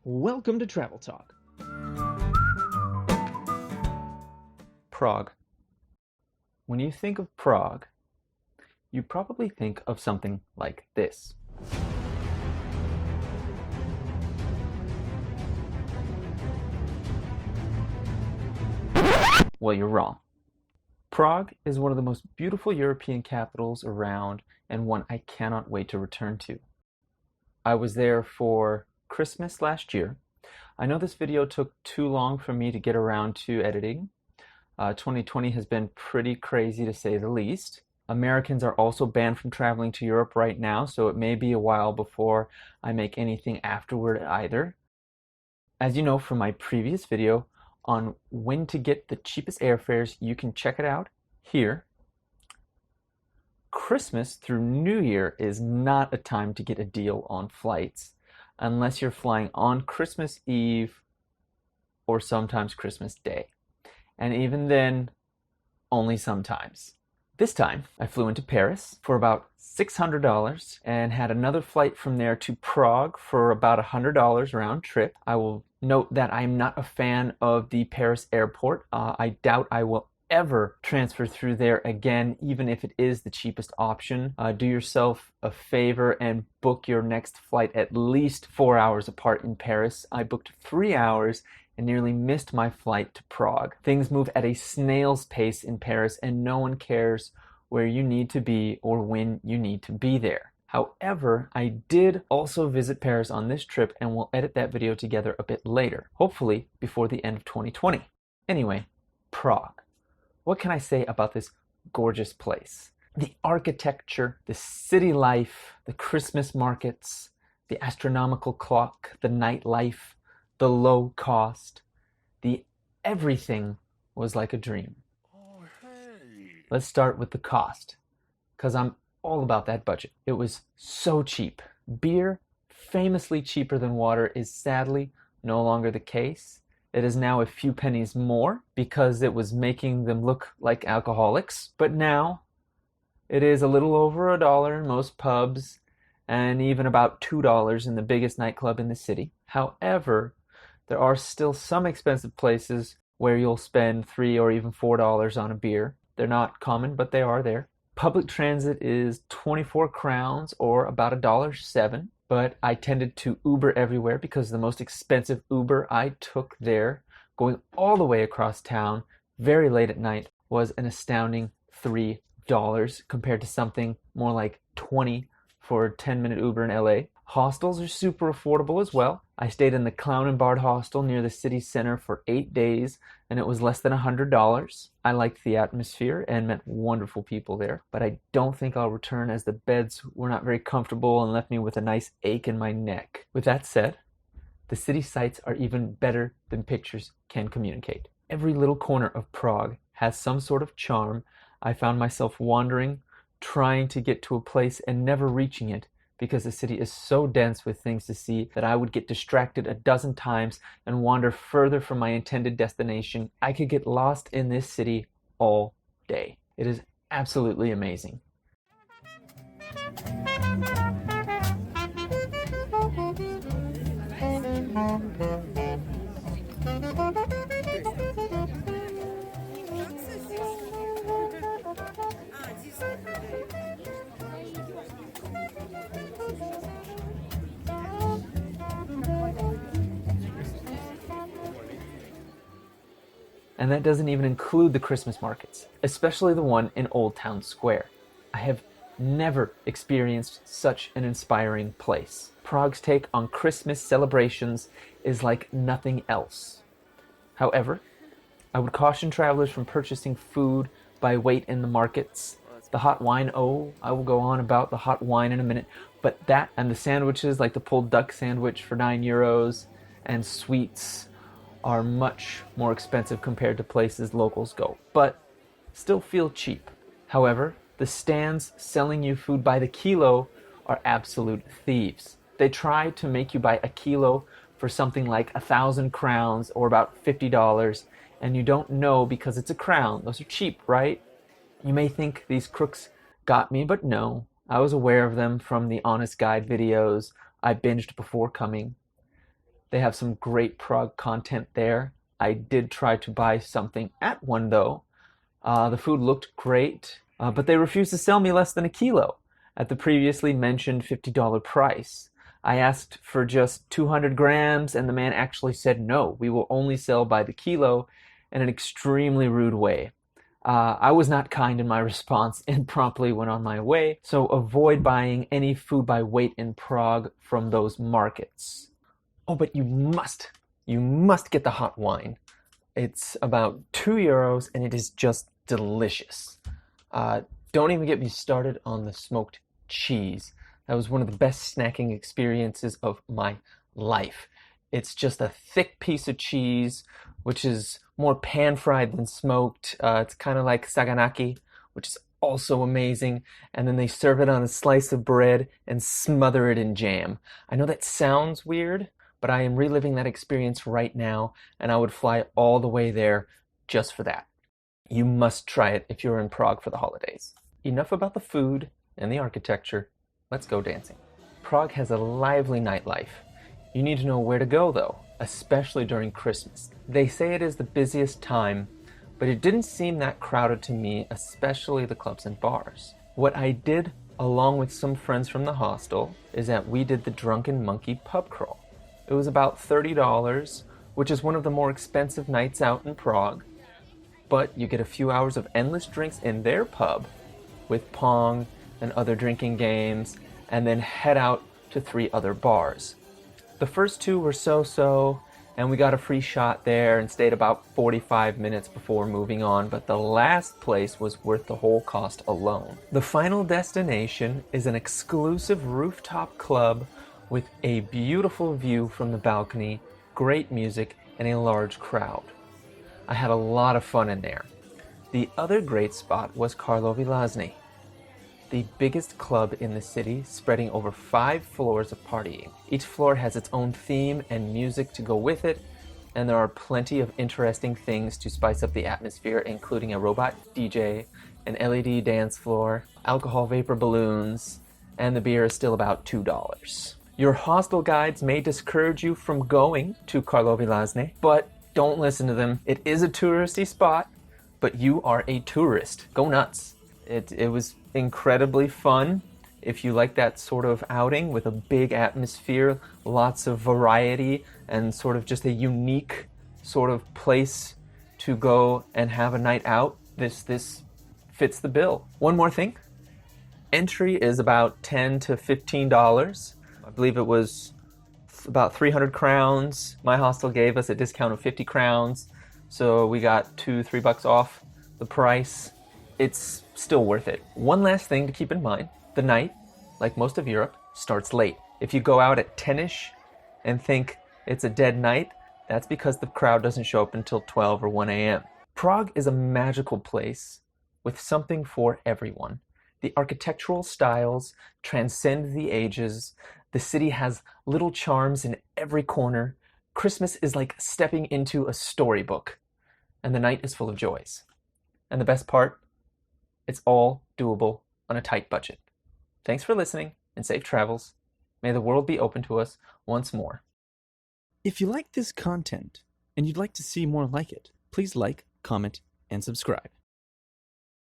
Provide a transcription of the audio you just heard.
Welcome to Travel Talk. Prague. When you think of Prague, you probably think of something like this. Well, you're wrong. Prague is one of the most beautiful European capitals around and one I cannot wait to return to. I was there for Christmas last year. I know this video took too long for me to get around to editing. 2020 has been pretty crazy to say the least. Americans are also banned from traveling to Europe right now, so it may be a while before I make anything afterward either. As you know from my previous video on when to get the cheapest airfares, you can check it out here. Christmas through New Year is not a time to get a deal on flights unless you're flying on Christmas Eve or sometimes Christmas Day. And even then, only sometimes. This time, I flew into Paris for about $600 and had another flight from there to Prague for about $100 round trip. I will note that I'm not a fan of the Paris airport. I doubt I will ever transfer through there again, even if it is the cheapest option. Do yourself a favor and book your next flight at least 4 hours apart in Paris. I booked 3 hours and nearly missed my flight to Prague. Things move at a snail's pace in Paris and no one cares where you need to be or when you need to be there. However, I did also visit Paris on this trip and we'll edit that video together a bit later, hopefully before the end of 2020. Anyway, Prague. What can I say about this gorgeous place? The architecture, the city life, the Christmas markets, the astronomical clock, the nightlife, the low cost, the everything was like a dream. Oh, hey. Let's start with the cost, because I'm all about that budget. It was so cheap. Beer, famously cheaper than water, is sadly no longer the case. It is now a few pennies more because it was making them look like alcoholics. But now it is a little over $1 in most pubs and even about $2 in the biggest nightclub in the city. However, there are still some expensive places where you'll spend $3 or even $4 on a beer. They're not common, but they are there. Public transit is 24 crowns or about $1.07. But I tended to Uber everywhere because the most expensive Uber I took there, going all the way across town, very late at night, was an astounding $3 compared to something more like $20 for a 10-minute Uber in LA. Hostels are super affordable as well. I stayed in the Clown and Bard hostel near the city center for 8 days, and it was less than $100. I liked the atmosphere and met wonderful people there, but I don't think I'll return as the beds were not very comfortable and left me with a nice ache in my neck. With that said, the city sights are even better than pictures can communicate. Every little corner of Prague has some sort of charm. I found myself wandering, trying to get to a place and never reaching it, because the city is so dense with things to see that I would get distracted a dozen times and wander further from my intended destination. I could get lost in this city all day. It is absolutely amazing. And that doesn't even include the Christmas markets, especially the one in Old Town Square. I have never experienced such an inspiring place. Prague's take on Christmas celebrations is like nothing else. However, I would caution travelers from purchasing food by weight in the markets. The hot wine, I will go on about the hot wine in a minute, but that and the sandwiches like the pulled duck sandwich for €9 and sweets are much more expensive compared to places locals go, but still feel cheap. However, the stands selling you food by the kilo are absolute thieves. They try to make you buy a kilo for something like 1,000 crowns or about $50, and you don't know because it's a crown. Those are cheap, right? You may think these crooks got me, but no. I was aware of them from the Honest Guide videos I binged before coming. They have some great Prague content there. I did try to buy something at one though. The food looked great, but they refused to sell me less than a kilo at the previously mentioned $50 price. I asked for just 200 grams, and the man actually said no, we will only sell by the kilo, in an extremely rude way. I was not kind in my response and promptly went on my way, so avoid buying any food by weight in Prague from those markets. Oh, but you must get the hot wine. It's about €2 and it is just delicious. Don't even get me started on the smoked cheese. That was one of the best snacking experiences of my life. It's just a thick piece of cheese, which is more pan-fried than smoked. It's kind of like saganaki, which is also amazing. And then they serve it on a slice of bread and smother it in jam. I know that sounds weird, but I am reliving that experience right now, and I would fly all the way there just for that. You must try it if you're in Prague for the holidays. Enough about the food and the architecture. Let's go dancing. Prague has a lively nightlife. You need to know where to go though, especially during Christmas. They say it is the busiest time, but it didn't seem that crowded to me, especially the clubs and bars. What I did, along with some friends from the hostel, is that we did the Drunken Monkey pub crawl. It was about $30, which is one of the more expensive nights out in Prague, but you get a few hours of endless drinks in their pub with Pong and other drinking games, and then head out to 3 other bars. The first 2 were so-so, and we got a free shot there and stayed about 45 minutes before moving on, but the last place was worth the whole cost alone. The final destination is an exclusive rooftop club with a beautiful view from the balcony, great music, and a large crowd. I had a lot of fun in there. The other great spot was Karlovy Vary, the biggest club in the city, spreading over 5 floors of partying. Each floor has its own theme and music to go with it, and there are plenty of interesting things to spice up the atmosphere, including a robot DJ, an LED dance floor, alcohol vapor balloons, and the beer is still about $2. Your hostel guides may discourage you from going to Karlovy Vary, but don't listen to them. It is a touristy spot, but you are a tourist. Go nuts. It was incredibly fun. If you like that sort of outing with a big atmosphere, lots of variety, and sort of just a unique sort of place to go and have a night out, this fits the bill. One more thing. Entry is about $10 to $15. I believe it was about 300 crowns. My hostel gave us a discount of 50 crowns, so we got $2-3 off the price. It's still worth it. One last thing to keep in mind, the night, like most of Europe, starts late. If you go out at 10ish and think it's a dead night, that's because the crowd doesn't show up until 12 or 1 a.m. Prague is a magical place with something for everyone. The architectural styles transcend the ages. The city has little charms in every corner. Christmas is like stepping into a storybook, and the night is full of joys. And the best part, it's all doable on a tight budget. Thanks for listening, and safe travels. May the world be open to us once more. If you like this content and you'd like to see more like it, please like, comment, and subscribe.